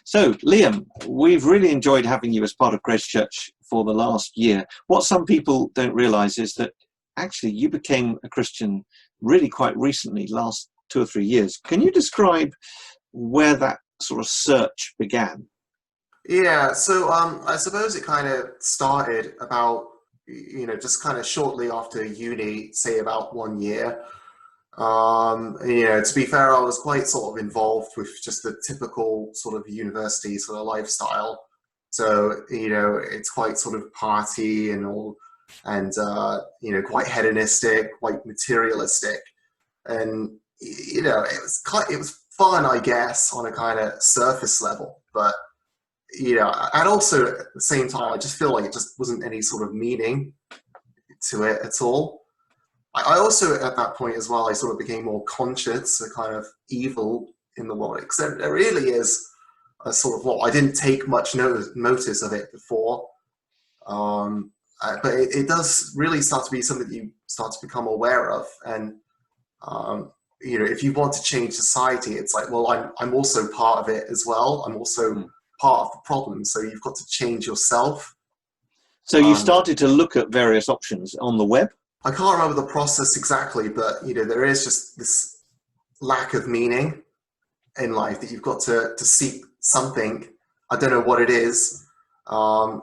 So, Liam, we've really enjoyed having you as part of Grace Church for the last year. What some people don't realise is that actually you became a Christian really quite recently, last 2 or 3 years. Can you describe where that sort of search began? Yeah, so I suppose it kind of started about, just kind of shortly after uni, say about 1 year. To be fair, I was quite sort of involved with just the typical sort of university sort of lifestyle. So, it's quite sort of party and all, and, quite hedonistic, quite materialistic. And, it was fun, I guess, on a kind of surface level. But and also at the same time, I just feel like it just wasn't any sort of meaning to it at all. I also, at that point as well, I sort of became more conscious of kind of evil in the world, except there really is a sort of, I didn't take much notice of it before. But it does really start to be something that you start to become aware of. And, if you want to change society, it's like, well, I'm also part of it as well. I'm also part of the problem. So you've got to change yourself. So you started to look at various options on the web? I can't remember the process exactly, but there is just this lack of meaning in life that you've got to seek something. I don't know what it is. I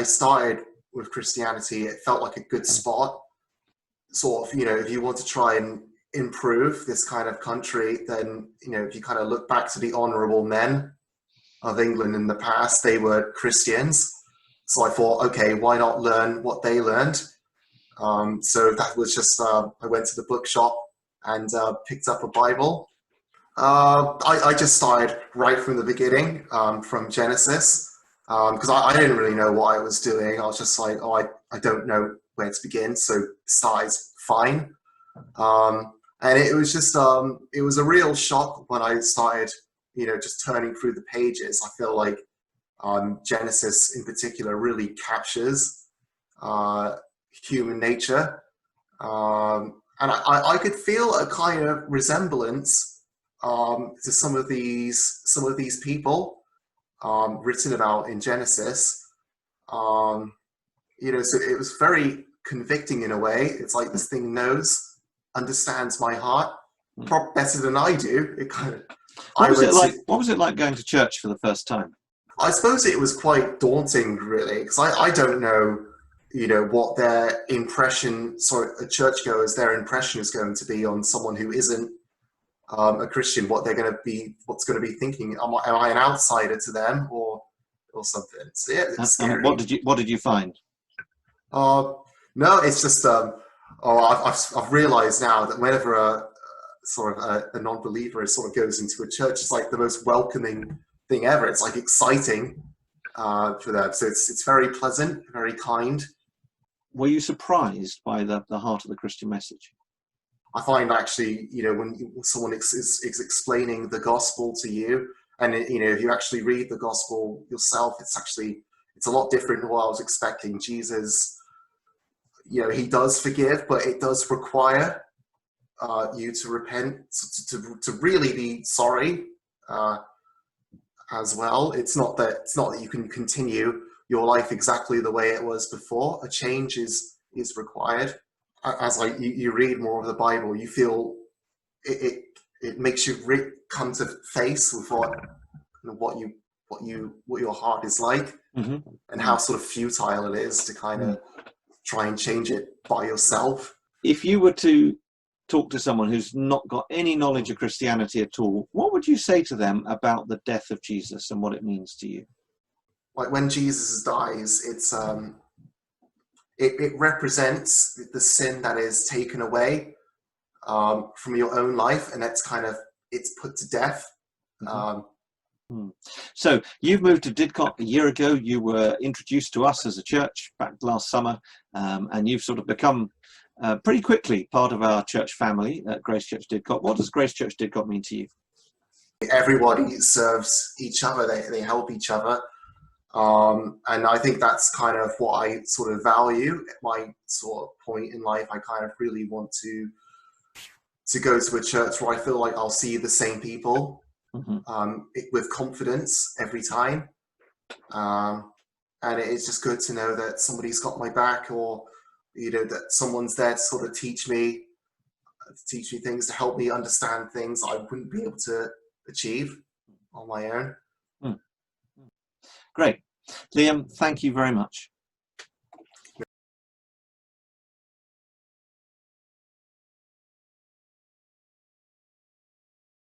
started with Christianity. It felt like a good spot. Sort of, if you want to try and improve this kind of country, then, if you kind of look back to the honourable men of England in the past, they were Christians. So I thought, okay, why not learn what they learned? So that was just, I went to the bookshop and picked up a Bible. I just started right from the beginning, from Genesis, because I didn't really know what I was doing. I was just like, I don't know where to begin. So start's fine. And it was just, it was a real shock when I started, just turning through the pages. I feel like Genesis in particular really captures human nature. And I could feel a kind of resemblance to some of these people written about in Genesis. So it was very convicting in a way. It's like this thing understands my heart better than I do. It kind of. What was it like going to church for the first time? I suppose it was quite daunting, really, because I don't know, what their impression, a churchgoer's, their impression is going to be on someone who isn't a Christian. What's going to be thinking? Am I an outsider to them or something? So yeah, it's scary. What did you find? No, it's just I've realised now that whenever a non-believer sort of goes into a church, it's like the most welcoming thing ever. It's like exciting for them. So it's very pleasant, very kind. Were you surprised by the heart of the Christian message? I find actually, when someone is explaining the gospel to you, and if you actually read the gospel yourself, it's a lot different than what I was expecting. Jesus, he does forgive, but it does require you to repent, to really be sorry as well. It's not that you can continue your life exactly the way it was before. A change is required. As you read more of the Bible, you feel it makes you come to face with what your heart is like, and how sort of futile it is to kind of try and change it by yourself. If you were to talk to someone who's not got any knowledge of Christianity at all, what would you say to them about the death of Jesus and what it means to you? Like when Jesus dies, it represents the sin that is taken away from your own life, and it's put to death. So you've moved to Didcot a year ago. You were introduced to us as a church back last summer, and you've sort of become pretty quickly part of our church family at Grace Church Didcot. What does Grace Church Didcot mean to you? Everybody serves each other. They help each other. And I think that's kind of what I sort of value at my sort of point in life. I kind of really want to go to a church where I feel like I'll see the same people with confidence every time. And it's just good to know that somebody's got my back, or that someone's there to sort of teach me things, to help me understand things I wouldn't be able to achieve on my own. Great. Liam, thank you very much.